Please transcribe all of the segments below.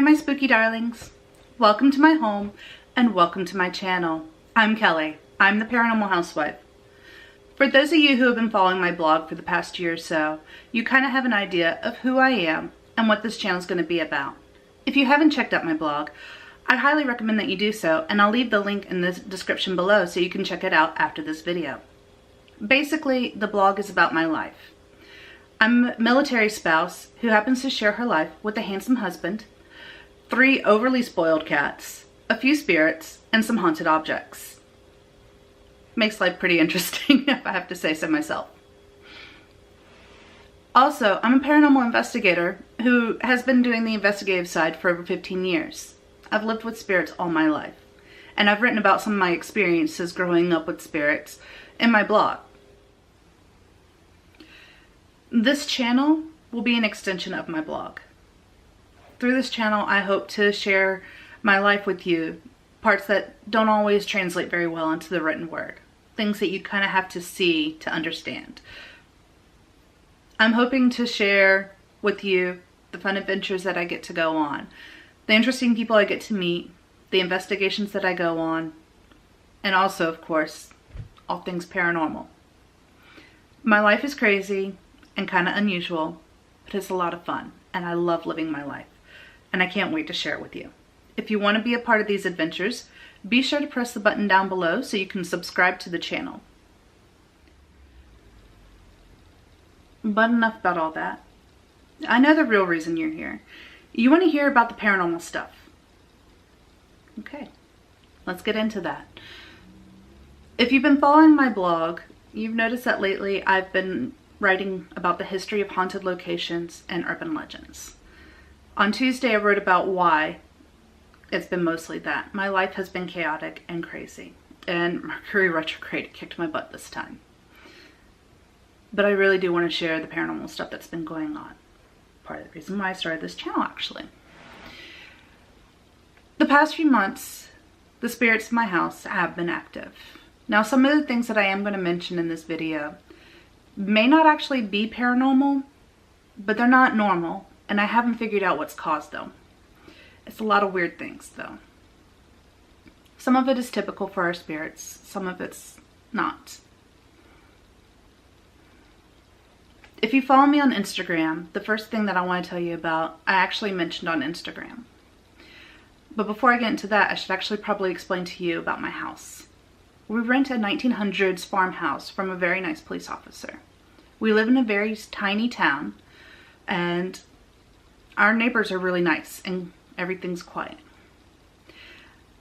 my spooky darlings. Welcome to my home and welcome to my channel. I'm Kelly. I'm the Paranormal Housewife. For those of you who have been following my blog for the past year or so, you kind of have an idea of who I am and what this channel is going to be about. If you haven't checked out my blog, I highly recommend that you do so, and I'll leave the link in the description below so you can check it out after this video. Basically, the blog is about my life. I'm a military spouse who happens to share her life with a handsome husband, 3 overly spoiled cats, a few spirits, and some haunted objects. Makes life pretty interesting, if I have to say so myself. Also, I'm a paranormal investigator who has been doing the investigative side for over 15 years. I've lived with spirits all my life, and I've written about some of my experiences growing up with spirits in my blog. This channel will be an extension of my blog. Through this channel, I hope to share my life with you, parts that don't always translate very well into the written word, things that you kind of have to see to understand. I'm hoping to share with you the fun adventures that I get to go on, the interesting people I get to meet, the investigations that I go on, and also, of course, all things paranormal. My life is crazy and kind of unusual, but it's a lot of fun, and I love living my life, and I can't wait to share it with you. If you want to be a part of these adventures, be sure to press the button down below so you can subscribe to the channel. But enough about all that. I know the real reason you're here. You want to hear about the paranormal stuff. Okay, let's get into that. If you've been following my blog, you've noticed that lately I've been writing about the history of haunted locations and urban legends. On Tuesday, I wrote about why it's been mostly that. My life has been chaotic and crazy, and Mercury retrograde kicked my butt this time. But I really do want to share the paranormal stuff that's been going on. Part of the reason why I started this channel, actually. The past few months, the spirits in my house have been active. Now, some of the things that I am going to mention in this video may not actually be paranormal, but they're not normal, and I haven't figured out what's caused them. It's a lot of weird things, though. Some of it is typical for our spirits, some of it's not. If you follow me on Instagram, the first thing that I want to tell you about, I actually mentioned on Instagram. But before I get into that, I should actually probably explain to you about my house. We rent a 1900s farmhouse from a very nice police officer. We live in a very tiny town, and our neighbors are really nice, and everything's quiet.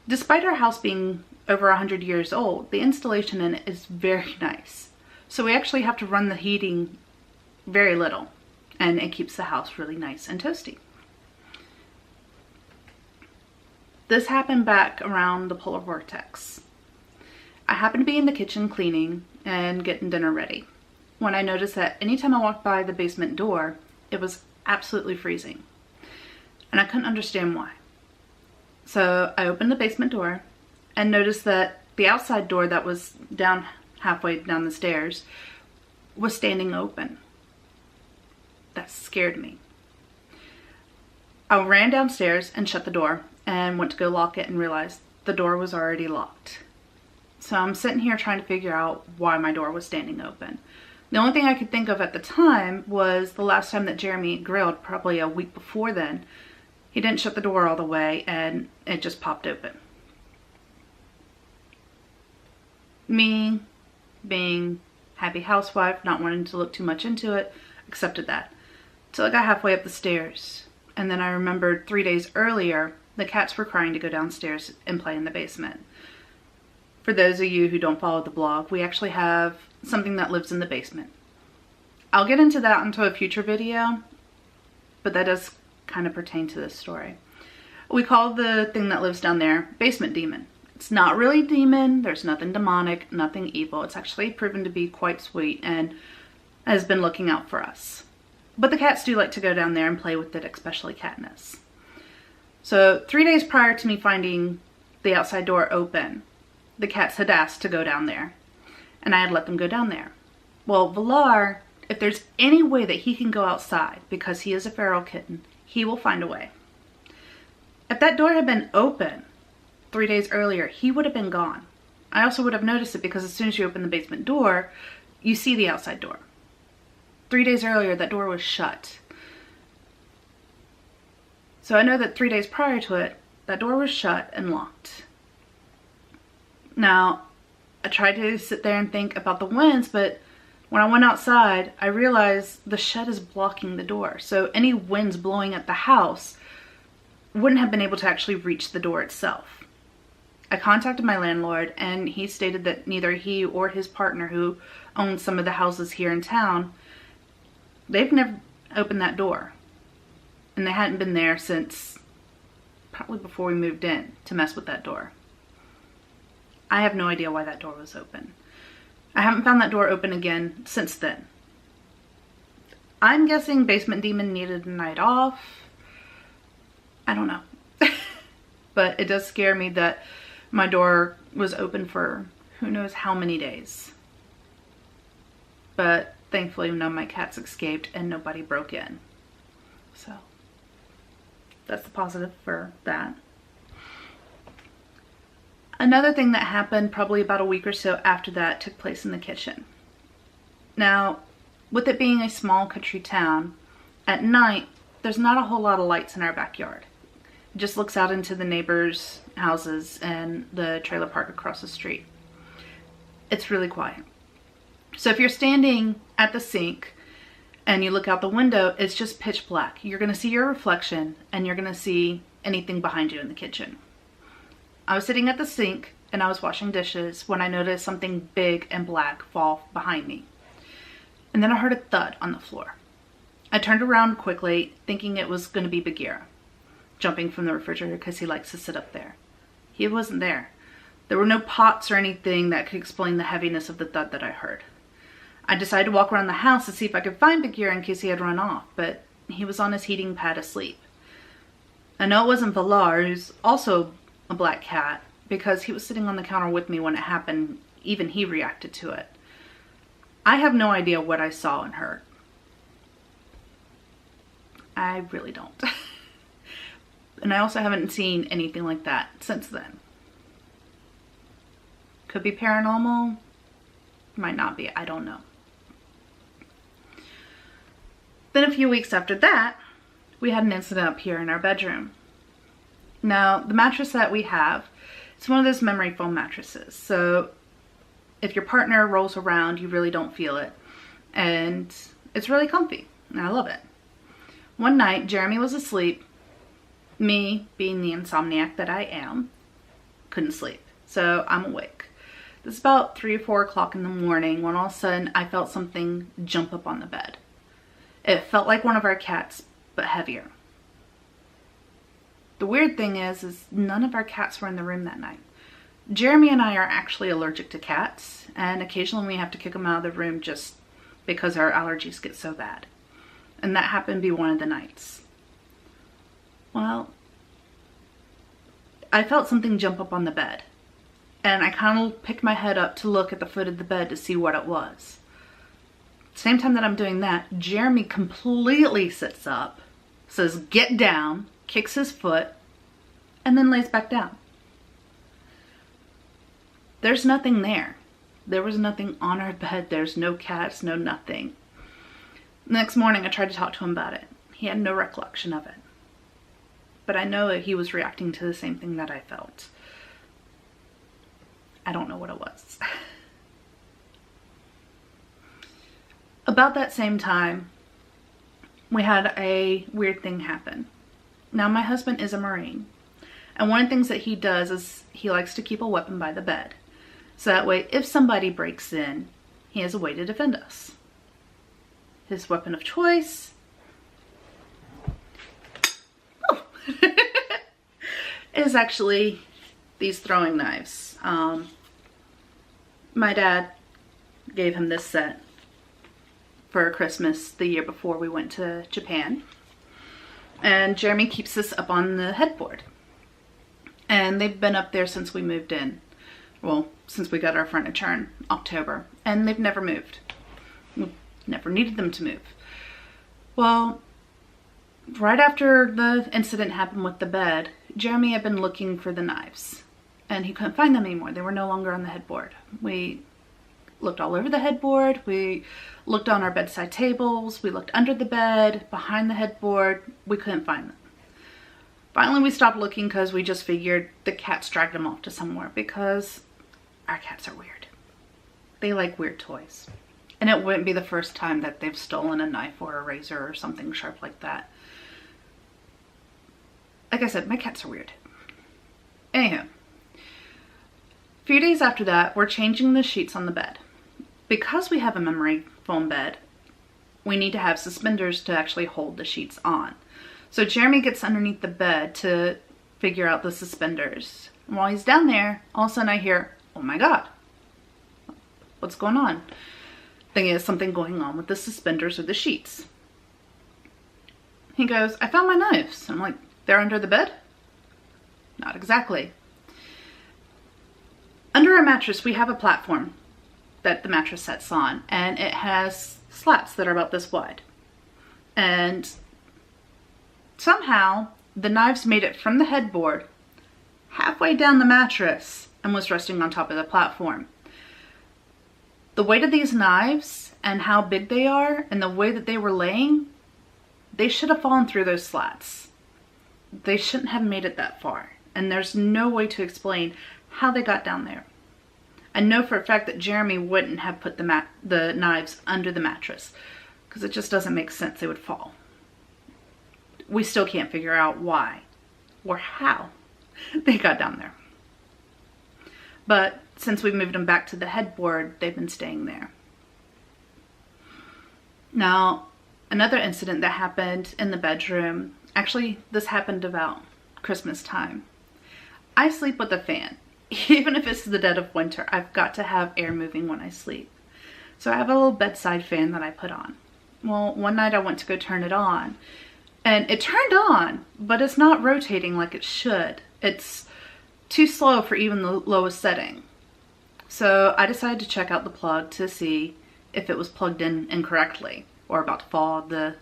Despite our house being over 100 years old, the installation in it is very nice. So we actually have to run the heating very little, and it keeps the house really nice and toasty. This happened back around the polar vortex. I happened to be in the kitchen cleaning and getting dinner ready when I noticed that anytime I walked by the basement door, it was absolutely freezing. And I couldn't understand why. So I opened the basement door and noticed that the outside door that was down halfway down the stairs was standing open. That scared me. I ran downstairs and shut the door and went to go lock it and realized the door was already locked. So I'm sitting here trying to figure out why my door was standing open. The only thing I could think of at the time was the last time that Jeremy grilled, probably a week before then. He didn't shut the door all the way and it just popped open. Me, being happy housewife, not wanting to look too much into it, accepted that. Till I got halfway up the stairs. And then I remembered 3 days earlier, the cats were crying to go downstairs and play in the basement. For those of you who don't follow the blog, we actually have something that lives in the basement. I'll get into that into a future video, but that does kind of pertain to this story. We call the thing that lives down there basement demon. It's not really demon, there's nothing demonic, nothing evil. It's actually proven to be quite sweet and has been looking out for us. But the cats do like to go down there and play with it, especially Katniss. So 3 days prior to me finding the outside door open, the cats had asked to go down there, and I had let them go down there. Well, Villar, if there's any way that he can go outside, because he is a feral kitten, he will find a way. If that door had been open 3 days earlier, he would have been gone. I also would have noticed it because as soon as you open the basement door, you see the outside door. 3 days earlier, that door was shut. So I know that 3 days prior to it, that door was shut and locked. Now, I tried to sit there and think about the winds, but when I went outside, I realized the shed is blocking the door. So any winds blowing at the house wouldn't have been able to actually reach the door itself. I contacted my landlord and he stated that neither he or his partner, who owns some of the houses here in town, they've never opened that door. And they hadn't been there since probably before we moved in to mess with that door. I have no idea why that door was open. I haven't found that door open again since then. I'm guessing Basement Demon needed a night off. I don't know. But it does scare me that my door was open for who knows how many days. But thankfully none of my cats escaped and nobody broke in. So that's the positive for that. Another thing that happened probably about a week or so after that took place in the kitchen. Now, with it being a small country town, at night, there's not a whole lot of lights in our backyard. It just looks out into the neighbors' houses and the trailer park across the street. It's really quiet. So if you're standing at the sink and you look out the window, it's just pitch black. You're going to see your reflection and you're going to see anything behind you in the kitchen. I was sitting at the sink and I was washing dishes when I noticed something big and black fall behind me. And then I heard a thud on the floor. I turned around quickly, thinking it was going to be Bagheera, jumping from the refrigerator because he likes to sit up there. He wasn't there. There were no pots or anything that could explain the heaviness of the thud that I heard. I decided to walk around the house to see if I could find Bagheera in case he had run off, but he was on his heating pad asleep. I know it wasn't Valar, who's also a black cat, because he was sitting on the counter with me when it happened. Even he reacted to it. I have no idea what I saw and heard. I really don't. And I also haven't seen anything like that since then. Could be paranormal. Might not be. I don't know. Then a few weeks after that, we had an incident up here in our bedroom. Now, the mattress that we have, it's one of those memory foam mattresses. So if your partner rolls around, you really don't feel it. And it's really comfy. And I love it. One night, Jeremy was asleep. Me, being the insomniac that I am, couldn't sleep. So I'm awake. It's about 3 or 4 o'clock in the morning when all of a sudden I felt something jump up on the bed. It felt like one of our cats, but heavier. The weird thing is none of our cats were in the room that night. Jeremy and I are actually allergic to cats, and occasionally we have to kick them out of the room just because our allergies get so bad. And that happened to be one of the nights. Well, I felt something jump up on the bed, and I kind of picked my head up to look at the foot of the bed to see what it was. Same time that I'm doing that, Jeremy completely sits up, says, "Get down," kicks his foot, and then lays back down. There's nothing there. There was nothing on our bed. There's no cats, no nothing. The next morning, I tried to talk to him about it. He had no recollection of it. But I know that he was reacting to the same thing that I felt. I don't know what it was. About that same time, we had a weird thing happen. Now, my husband is a Marine, and one of the things that he does is he likes to keep a weapon by the bed. So that way, if somebody breaks in, he has a way to defend us. His weapon of choice is actually these throwing knives. My dad gave him this set for Christmas the year before we went to Japan. And Jeremy keeps this up on the headboard. And they've been up there since we moved in. Well, since we got our furniture in October. And they've never moved. We never needed them to move. Well, right after the incident happened with the bed, Jeremy had been looking for the knives and he couldn't find them anymore. They were no longer on the headboard. We looked all over the headboard. We looked on our bedside tables. We looked under the bed, behind the headboard. We couldn't find them. Finally, we stopped looking because we just figured the cats dragged them off to somewhere, because our cats are weird. They like weird toys. And it wouldn't be the first time that they've stolen a knife or a razor or something sharp like that. Like I said, my cats are weird. Anywho, a few days after that, we're changing the sheets on the bed. Because we have a memory foam bed, we need to have suspenders to actually hold the sheets on. So Jeremy gets underneath the bed to figure out the suspenders. And while he's down there, all of a sudden I hear, "Oh my God, what's going on?" Thinking there's something going on with the suspenders or the sheets. He goes, "I found my knives." I'm like, "They're under the bed?" Not exactly. Under our mattress, we have a platform that the mattress sets on, and it has slats that are about this wide. And somehow the knives made it from the headboard halfway down the mattress and was resting on top of the platform. The weight of these knives and how big they are and the way that they were laying, they should have fallen through those slats. They shouldn't have made it that far. And there's no way to explain how they got down there. I know for a fact that Jeremy wouldn't have put the knives under the mattress, because it just doesn't make sense. They would fall. We still can't figure out why or how they got down there. But since we moved them back to the headboard, they've been staying there. Now, another incident that happened in the bedroom, actually this happened about Christmas time. I sleep with a fan. Even if it's the dead of winter, I've got to have air moving when I sleep. So I have a little bedside fan that I put on. Well, one night I went to go turn it on, and it turned on, but it's not rotating like it should. It's too slow for even the lowest setting. So I decided to check out the plug to see if it was plugged in incorrectly or about to fall the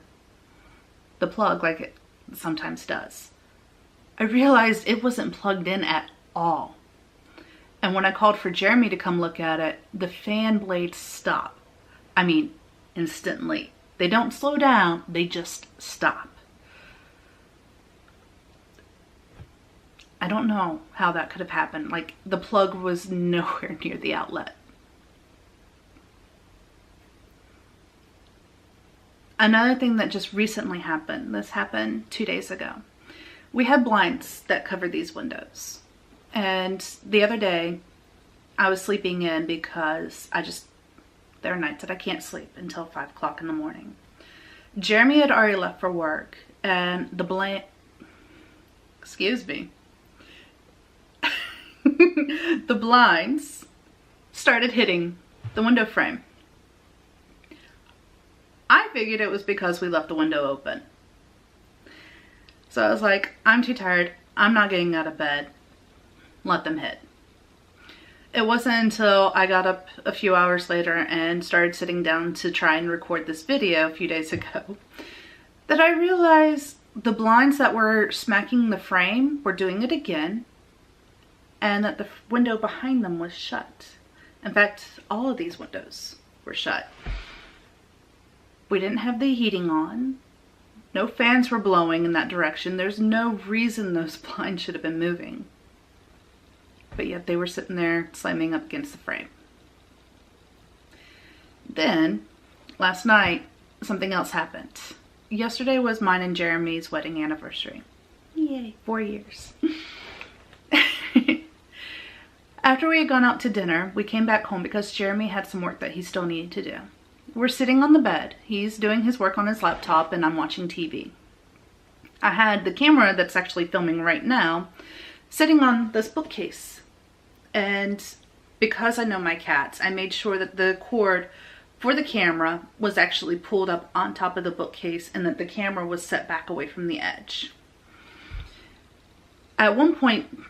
plug like it sometimes does. I realized it wasn't plugged in at all. And when I called for Jeremy to come look at it, the fan blades stop. I mean, instantly. They don't slow down, they just stop. I don't know how that could have happened. Like, the plug was nowhere near the outlet. Another thing that just recently happened, this happened 2 days ago. We had blinds that covered these windows. And the other day, I was sleeping in because there are nights that I can't sleep until 5 o'clock in the morning. Jeremy had already left for work, and the blinds started hitting the window frame. I figured it was because we left the window open. So I was like, I'm too tired. I'm not getting out of bed. Let them hit. It wasn't until I got up a few hours later and started sitting down to try and record this video a few days ago that I realized the blinds that were smacking the frame were doing it again, and that the window behind them was shut. In fact, all of these windows were shut. We didn't have the heating on. No fans were blowing in that direction. There's no reason those blinds should have been moving. But yet they were sitting there slamming up against the frame. Then, last night, something else happened. Yesterday was mine and Jeremy's wedding anniversary. Yay, 4 years. After we had gone out to dinner, we came back home because Jeremy had some work that he still needed to do. We're sitting on the bed. He's doing his work on his laptop and I'm watching TV. I had the camera that's actually filming right now sitting on this bookcase. And because I know my cats, I made sure that the cord for the camera was actually pulled up on top of the bookcase and that the camera was set back away from the edge. At one point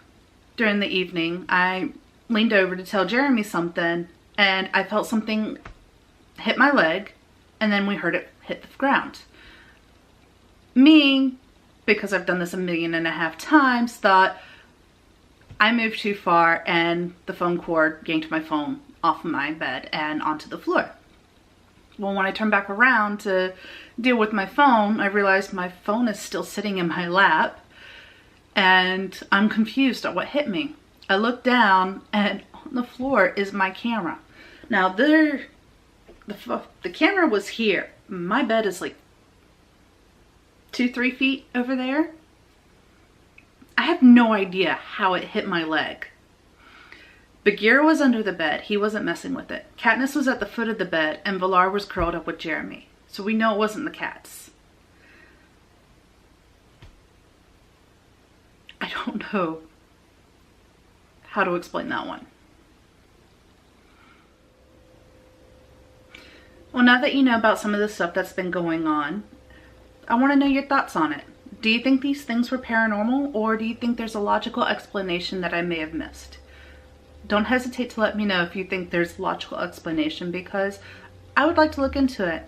during the evening, I leaned over to tell Jeremy something, and I felt something hit my leg, and then we heard it hit the ground. Me, because I've done this 1.5 million times, thought I moved too far and the phone cord yanked my phone off of my bed and onto the floor. Well, when I turned back around to deal with my phone, I realized my phone is still sitting in my lap and I'm confused at what hit me. I look down and on the floor is my camera. Now the camera was here. My bed is like 2-3 feet over there. I have no idea how it hit my leg. Bagheera was under the bed. He wasn't messing with it. Katniss was at the foot of the bed and Valar was curled up with Jeremy. So we know it wasn't the cats. I don't know how to explain that one. Well, now that you know about some of the stuff that's been going on, I want to know your thoughts on it. Do you think these things were paranormal, or do you think there's a logical explanation that I may have missed? Don't hesitate to let me know if you think there's a logical explanation, because I would like to look into it.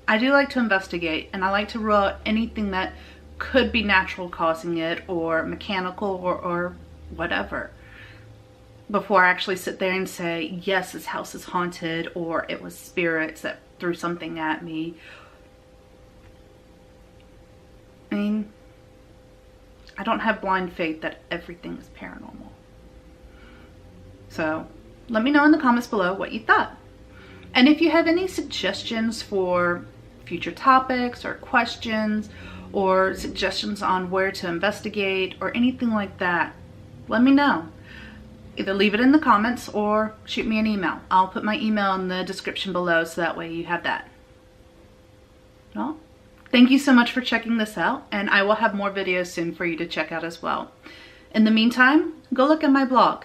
I do like to investigate, and I like to rule out anything that could be natural causing it, or mechanical, or whatever, before I actually sit there and say, yes, this house is haunted, or it was spirits that threw something at me. I mean, I don't have blind faith that everything is paranormal. So let me know in the comments below what you thought. And if you have any suggestions for future topics or questions or suggestions on where to investigate or anything like that, let me know. Either leave it in the comments or shoot me an email. I'll put my email in the description below so that way you have that. Well, thank you so much for checking this out, and I will have more videos soon for you to check out as well. In the meantime, go look at my blog.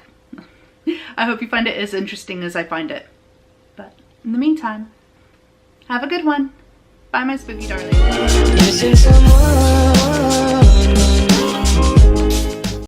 I hope you find it as interesting as I find it. But in the meantime, have a good one. Bye, my spooky darlings.